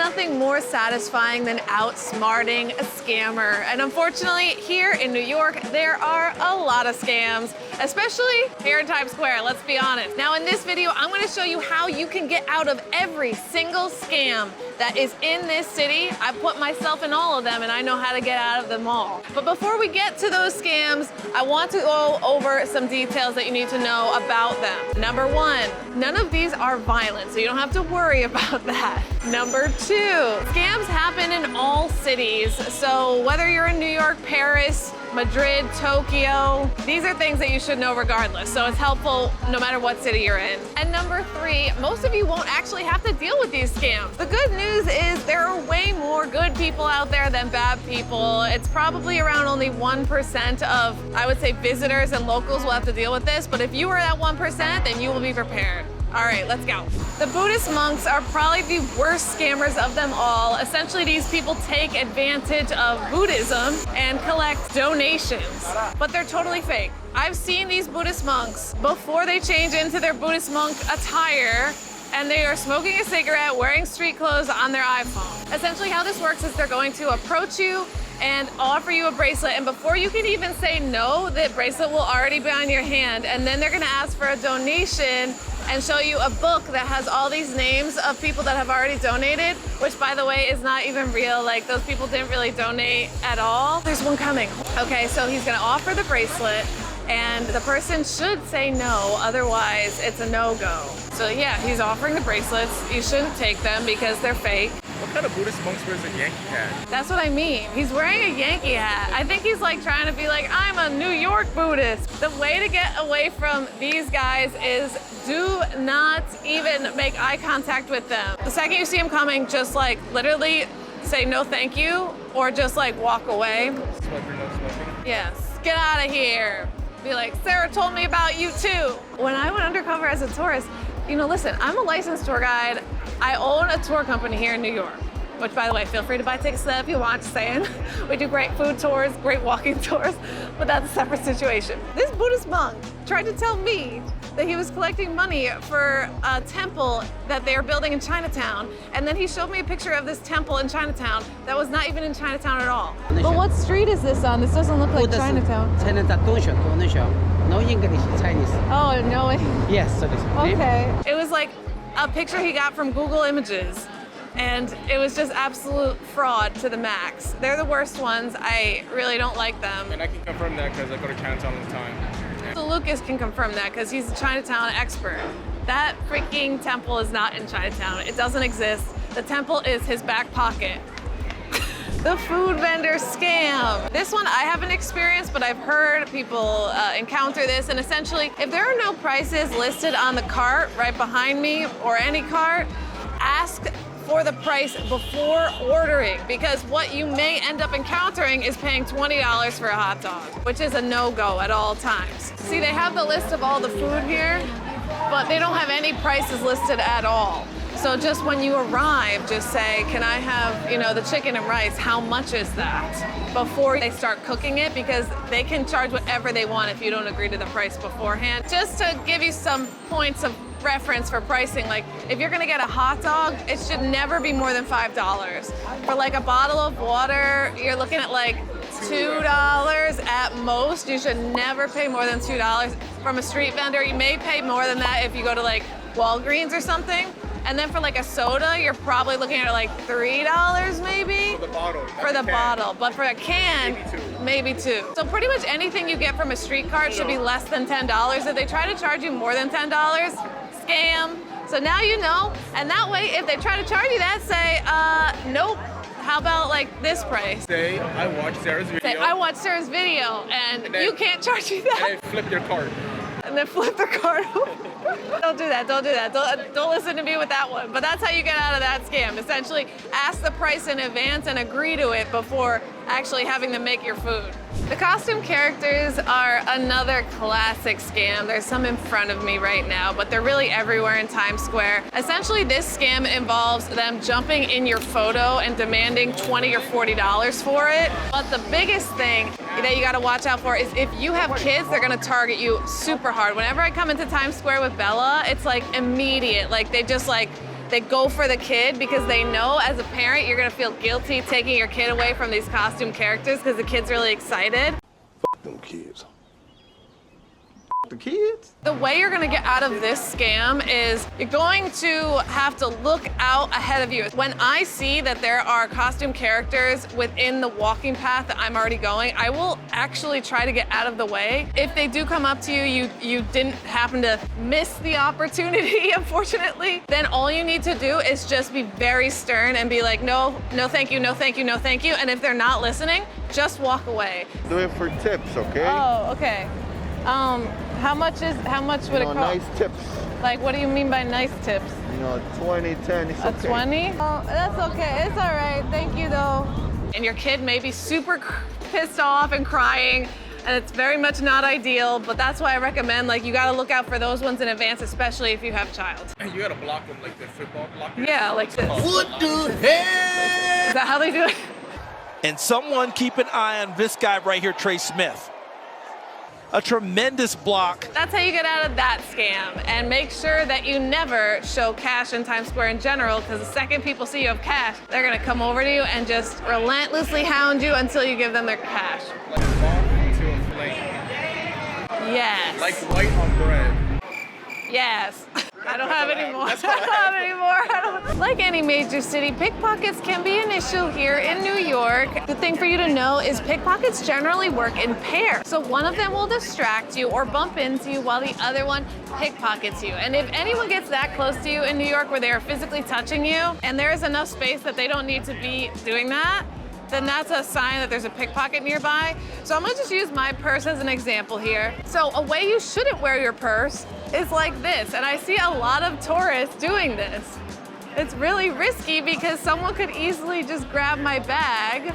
nothing more satisfying than outsmarting a scammer. And unfortunately, here in New York, there are a lot of scams, especially here in Times Square, let's be honest. Now in this video, I'm gonna show you how you can get out of every single scam that is in this city. I've put myself in all of them and I know how to get out of them all. But before we get to those scams, I want to go over some details that you need to know about them. Number one, none of these are violent, so you don't have to worry about that. Number two, scams happen in all cities. So whether you're in New York, Paris, Madrid, Tokyo, these are things that you should know regardless. So it's helpful no matter what city you're in. And number three, most of you won't actually have to deal with these scams. The good news is there are way more good people out there than bad people. It's probably around only 1% of, I would say, visitors and locals will have to deal with this. But if you are that 1%, then you will be prepared. All right, let's go. The Buddhist monks are probably the worst scammers of them all. Essentially, these people take advantage of Buddhism and collect donations, but they're totally fake. I've seen these Buddhist monks before they change into their Buddhist monk attire, and they are smoking a cigarette, wearing street clothes on their iPhone. Essentially, how this works is they're going to approach you and offer you a bracelet, and before you can even say no, the bracelet will already be on your hand, and then they're gonna ask for a donation and show you a book that has all these names of people that have already donated, which by the way is not even real. Like, those people didn't really donate at all. There's one coming. Okay, so he's gonna offer the bracelet and the person should say no, otherwise it's a no-go. So yeah, he's offering the bracelets. You shouldn't take them because they're fake. What kind of Buddhist monks wears a Yankee hat? That's what I mean. He's wearing a Yankee hat. I think he's like trying to be like, I'm a New York Buddhist. The way to get away from these guys is do not even make eye contact with them. The second you see him coming, just like literally say no thank you or just like walk away. Smoking, no smoking? Yes, get out of here. Be like, Sarah told me about you too. When I went undercover as a tourist, you know, listen, I'm a licensed tour guide. I own a tour company here in New York, which by the way, feel free to buy tickets to that if you want, just saying. We do great food tours, great walking tours, but that's a separate situation. This Buddhist monk tried to tell me that he was collecting money for a temple that they are building in Chinatown, and then he showed me a picture of this temple in Chinatown that was not even in Chinatown at all. But what street is this on? This doesn't look like Chinatown. No English, Chinese. Oh, no way. Yes, so this. Okay. It was like a picture he got from Google Images, and it was just absolute fraud to the max. They're the worst ones. I really don't like them. And I can confirm that because I go to Chinatown all the time. Yeah. So Lucas can confirm that because he's a Chinatown expert. That freaking temple is not in Chinatown. It doesn't exist. The temple is his back pocket. The food vendor scam. This one I haven't experienced, but I've heard people encounter this. And essentially, if there are no prices listed on the cart right behind me or any cart, ask for the price before ordering, because what you may end up encountering is paying $20 for a hot dog, which is a no-go at all times. See, they have the list of all the food here, but they don't have any prices listed at all. So just when you arrive, just say, can I have, you know, the chicken and rice? How much is that? Before they start cooking it, because they can charge whatever they want if you don't agree to the price beforehand. Just to give you some points of reference for pricing, like if you're gonna get a hot dog, it should never be more than $5. For like a bottle of water, you're looking at like $2 at most. You should never pay more than $2. From a street vendor, you may pay more than that if you go to like Walgreens or something. And then for like a soda, you're probably looking at like $3 maybe? For the bottle. For the bottle, but for a can, maybe two. So pretty much anything you get from a street cart should be less than $10. If they try to charge you more than $10, scam. So now you know, and that way if they try to charge you that, say, nope. How about like this price? Say, I watched Sarah's video. Say, I watched Sarah's video, and you can't charge me that. And then flip your card. And then flip the card over. Don't do that, don't do that. Don't listen to me with that one. But that's how you get out of that scam. Essentially, ask the price in advance and agree to it before actually having to make your food. The costume characters are another classic scam. There's some in front of me right now, but they're really everywhere in Times Square. Essentially, this scam involves them jumping in your photo and demanding $20 or $40 for it. But the biggest thing that you gotta watch out for is if you have kids, they're gonna target you super hard. Whenever I come into Times Square with Bella, it's like immediate. Like they just like they go for the kid because they know as a parent you're gonna feel guilty taking your kid away from these costume characters because the kid's really excited. Fuck them kids. The kids? The way you're gonna get out of this scam is you're going to have to look out ahead of you. When I see that there are costume characters within the walking path that I'm already going, I will actually try to get out of the way. If they do come up to you, you didn't happen to miss the opportunity, unfortunately, then all you need to do is just be very stern and be like, no, no thank you, no thank you, no thank you. And if they're not listening, just walk away. Do it for tips, okay? Oh, okay. How much would it cost? Nice tips. Like, what do you mean by nice tips? 20, 10, it's okay. A 20? Oh, that's okay. It's all right. Thank you, though. And your kid may be super pissed off and crying, and it's very much not ideal, but that's why I recommend, like, you gotta look out for those ones in advance, especially if you have a child. And you gotta block them like the football blocker. Yeah, like this. What the hell? Is that how they do it? And someone keep an eye on this guy right here, Trey Smith. A tremendous block. That's how you get out of that scam. And make sure that you never show cash in Times Square in general, because the second people see you have cash, they're gonna come over to you and just relentlessly hound you until you give them their cash. Like moth into a flame. Yes. Like white on bread. Yes. I don't have any more. I don't have any more. Like any major city, pickpockets can be an issue here in New York. The thing for you to know is pickpockets generally work in pairs. So one of them will distract you or bump into you while the other one pickpockets you. And if anyone gets that close to you in New York where they are physically touching you and there is enough space that they don't need to be doing that, then that's a sign that there's a pickpocket nearby. So I'm gonna just use my purse as an example here. So a way you shouldn't wear your purse is like this. And I see a lot of tourists doing this. It's really risky because someone could easily just grab my bag.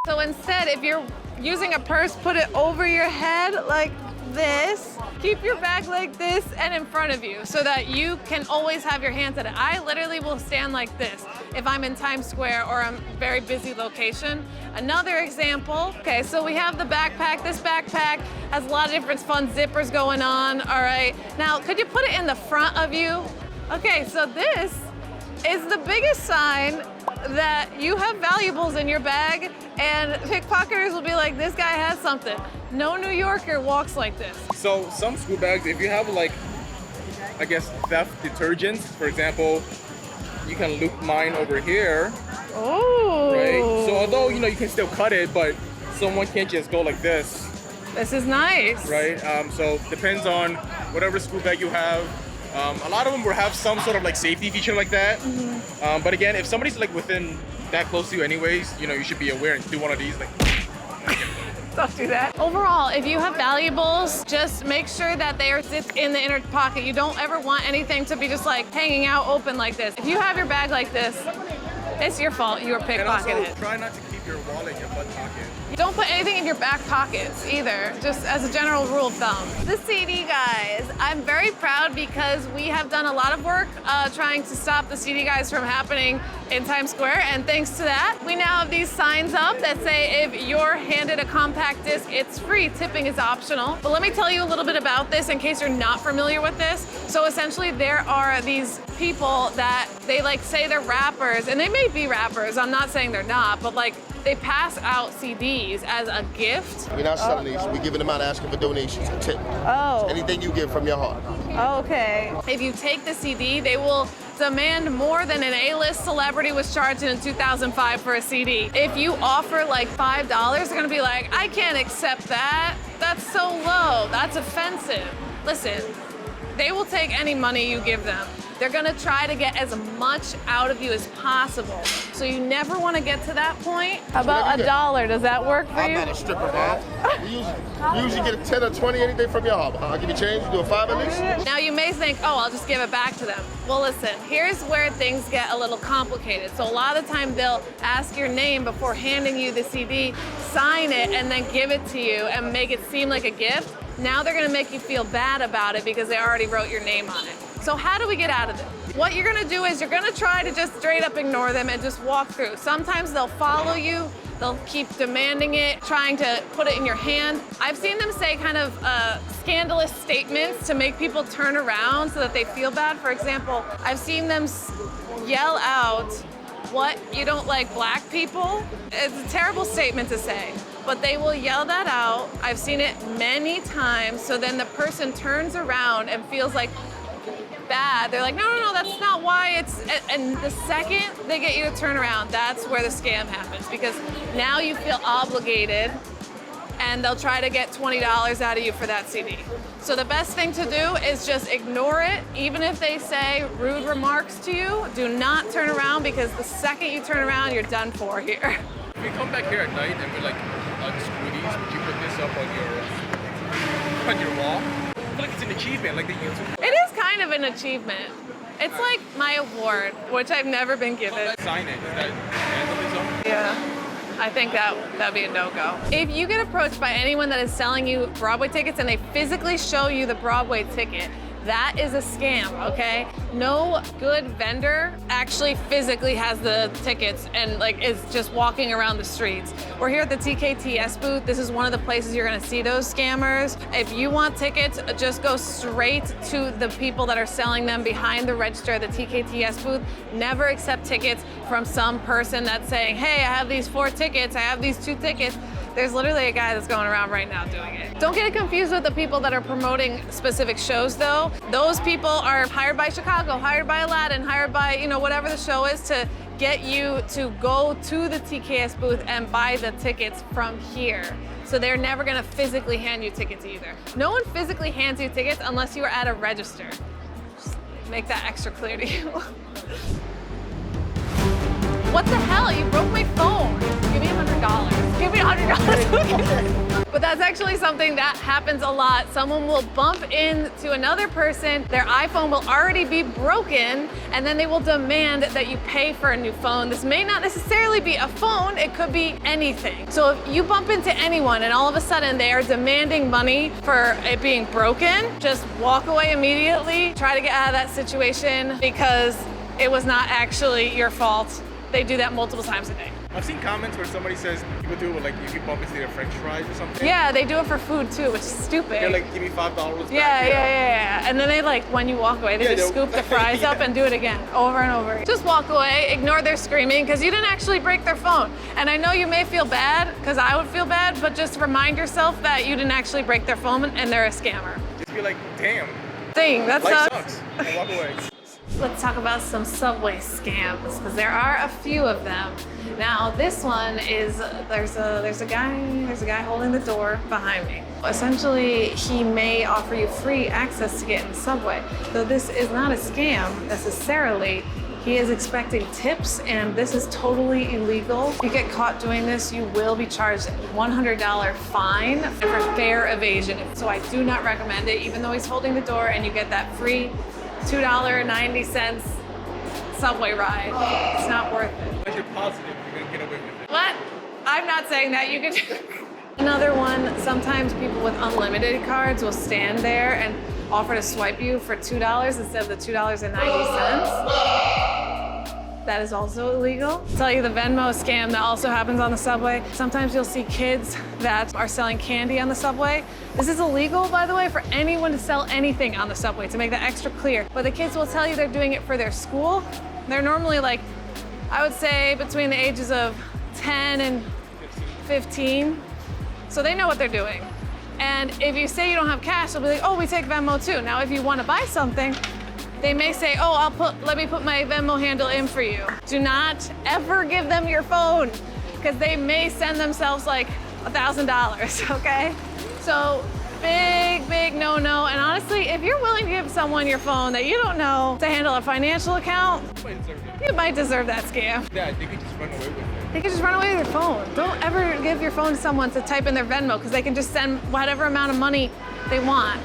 So instead, if you're using a purse, put it over your head like this. Keep your bag like this and in front of you so that you can always have your hands at it. I literally will stand like this if I'm in Times Square or a very busy location. Another example, okay, so we have the backpack. This backpack has a lot of different fun zippers going on, all right? Now, could you put it in the front of you? Okay, so this is the biggest sign that you have valuables in your bag, and pickpocketers will be like, this guy has something. No New Yorker walks like this. So some school bags, if you have like, I guess, theft detergents, for example, you can loop mine over here. Oh. Right? So although, you can still cut it, but someone can't just go like this. This is nice. Right? So depends on whatever school bag you have. A lot of them will have some sort of like safety feature like that. Mm-hmm. But again, if somebody's like within that close to you anyways, you should be aware and do one of these like. Don't do that. Overall, if you have valuables, just make sure that they are zipped in the inner pocket. You don't ever want anything to be just like hanging out open like this. If you have your bag like this, it's your fault. You were pickpocketed. And also, try not to keep your wallet in your butt pocket. Don't put anything in your back pockets either, just as a general rule of thumb. The CD guys, I'm very proud because we have done a lot of work trying to stop the CD guys from happening in Times Square, and thanks to that, we now have these signs up that say if you're handed a compact disc, it's free, tipping is optional. But let me tell you a little bit about this in case you're not familiar with this. So essentially there are these people that they like say they're rappers, and they may be rappers, I'm not saying they're not, but like they pass out CDs as a gift. We're not selling these. We're giving them out asking for donations, a tip. Oh. Anything you give from your heart. Okay. If you take the CD, they will demand more than an A-list celebrity was charged in 2005 for a CD. If you offer like $5, they're gonna be like, I can't accept that. That's so low. That's offensive. Listen, they will take any money you give them. They're gonna try to get as much out of you as possible. So you never wanna get to that point. How about $1? Does that work for you? I'm not a stripper, man. We usually get a 10 or 20, anything from your heart. I'll give you change, you do a 5 at least. Now you may think, oh, I'll just give it back to them. Well, listen, here's where things get a little complicated. So a lot of the time they'll ask your name before handing you the CD, sign it, and then give it to you and make it seem like a gift. Now they're gonna make you feel bad about it because they already wrote your name on it. So how do we get out of this? What you're gonna do is you're gonna try to just straight up ignore them and just walk through. Sometimes they'll follow you, they'll keep demanding it, trying to put it in your hand. I've seen them say kind of scandalous statements to make people turn around so that they feel bad. For example, I've seen them yell out, "What, you don't like black people?" It's a terrible statement to say, but they will yell that out. I've seen it many times, so then the person turns around and feels like bad. They're like, no, that's not why it's, and the second they get you to turn around, that's where the scam happens, because now you feel obligated and they'll try to get $20 out of you for that CD. So the best thing to do is just ignore it. Even if they say rude remarks to you, do not turn around, because the second you turn around, you're done for here. If we come back here at night and we're like on scooters, would you put this up on your wall? I feel like it's an achievement, like the YouTube. It is kind of an achievement. It's like my award, which I've never been given. Sign it. Is that vandalism? Yeah, I think that'd be a no-go. If you get approached by anyone that is selling you Broadway tickets and they physically show you the Broadway ticket, that is a scam, okay? No good vendor actually physically has the tickets and like is just walking around the streets. We're here at the TKTS booth. This is one of the places you're gonna see those scammers. If you want tickets, just go straight to the people that are selling them behind the register at the TKTS booth. Never accept tickets from some person that's saying, hey, I have these 4 tickets, I have these 2 tickets. There's literally a guy that's going around right now doing it. Don't get it confused with the people that are promoting specific shows though. Those people are hired by Chicago, hired by Aladdin, hired by, you know, whatever the show is to get you to go to the TKS booth and buy the tickets from here. So they're never gonna physically hand you tickets either. No one physically hands you tickets unless you are at a register. Just make that extra clear to you. What the hell? You broke my phone. Give me $100. Give me $100. But that's actually something that happens a lot. Someone will bump into another person, their iPhone will already be broken, and then they will demand that you pay for a new phone. This may not necessarily be a phone, it could be anything. So if you bump into anyone and all of a sudden they are demanding money for it being broken, just walk away immediately. Try to get out of that situation because it was not actually your fault. They do that multiple times a day. I've seen comments where somebody says people do it with like if you bump into their French fries or something. Yeah, they do it for food too, which is stupid. They're like, give me $5 back. Yeah. And then they like, when you walk away, they just scoop the fries up and do it again, over and over. Just walk away, ignore their screaming, because you didn't actually break their phone. And I know you may feel bad, because I would feel bad, but just remind yourself that you didn't actually break their phone and they're a scammer. Just be like, damn. Dang, that Life sucks. sucks. And walk away. Let's talk about some subway scams, because there are a few of them. Now this one is, there's a guy holding the door behind me. Essentially, he may offer you free access to get in the subway. Though this is not a scam necessarily, he is expecting tips, and this is totally illegal. If you get caught doing this, you will be charged a $100 fine for fare evasion. So I do not recommend it, even though he's holding the door and you get that free $2.90 subway ride. It's not worth it. Unless you're positive you're gonna get away with it. What? I'm not saying that. You can. Another one, sometimes people with unlimited cards will stand there and offer to swipe you for $2 instead of the $2.90. That is also illegal. I'll tell you the Venmo scam that also happens on the subway. Sometimes you'll see kids that are selling candy on the subway. This is illegal, by the way, for anyone to sell anything on the subway, to make that extra clear. But the kids will tell you they're doing it for their school. They're normally like, I would say between the ages of 10 and 15. So they know what they're doing. And if you say you don't have cash, they'll be like, oh, we take Venmo too. Now, if you want to buy something, they may say, oh, let me put my Venmo handle in for you. Do not ever give them your phone, because they may send themselves like $1,000, okay? So big no-no. And honestly, if you're willing to give someone your phone that you don't know to handle a financial account, you might deserve that scam. Yeah, they could just run away with it. They can just run away with your phone. Don't ever give your phone to someone to type in their Venmo, because they can just send whatever amount of money they want.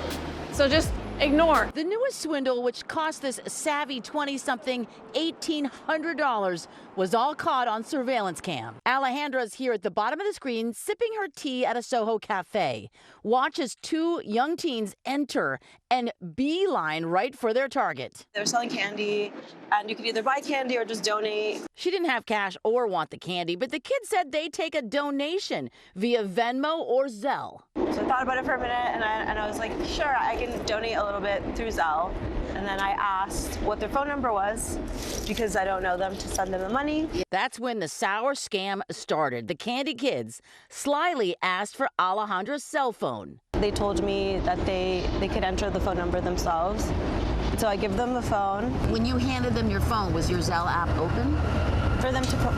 So just ignore. The newest swindle, which cost this savvy 20-something $1,800, was all caught on surveillance cam. Alejandra's here at the bottom of the screen, sipping her tea at a Soho cafe. Watch as two young teens enter and beeline right for their target. They're selling candy, and you could either buy candy or just donate. She didn't have cash or want the candy, but the kids said they'd take a donation via Venmo or Zelle. So I thought about it for a minute, and I was like, sure, I can donate a little bit through Zelle. And then I asked what their phone number was, because I don't know them, to send them the money. That's when the sour scam started. The candy kids slyly asked for Alejandra's cell phone. They told me that they could enter the phone number themselves. So I give them the phone. When you handed them your phone, was your Zelle app open? For them to put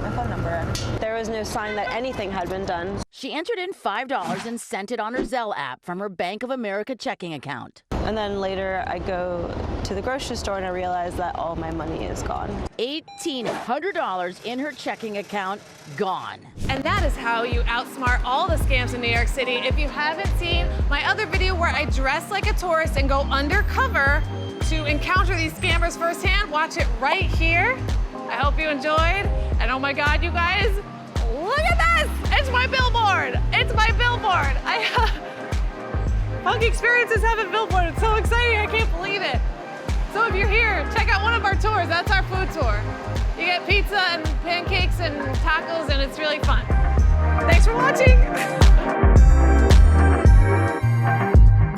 my phone number in. There was no sign that anything had been done. She entered in $5 and sent it on her Zelle app from her Bank of America checking account. And then later I go to the grocery store and I realize that all my money is gone. $1,800 in her checking account, gone. And that is how you outsmart all the scams in New York City. If you haven't seen my other video where I dress like a tourist and go undercover to encounter these scammers firsthand, watch it right here. I hope you enjoyed. And oh my God, you guys, look at this. It's my billboard. It's my billboard. Funky Experiences have a billboard. It's so exciting. I can't believe it. So if you're here, check out one of our tours. That's our food tour. You get pizza and pancakes and tacos, and it's really fun.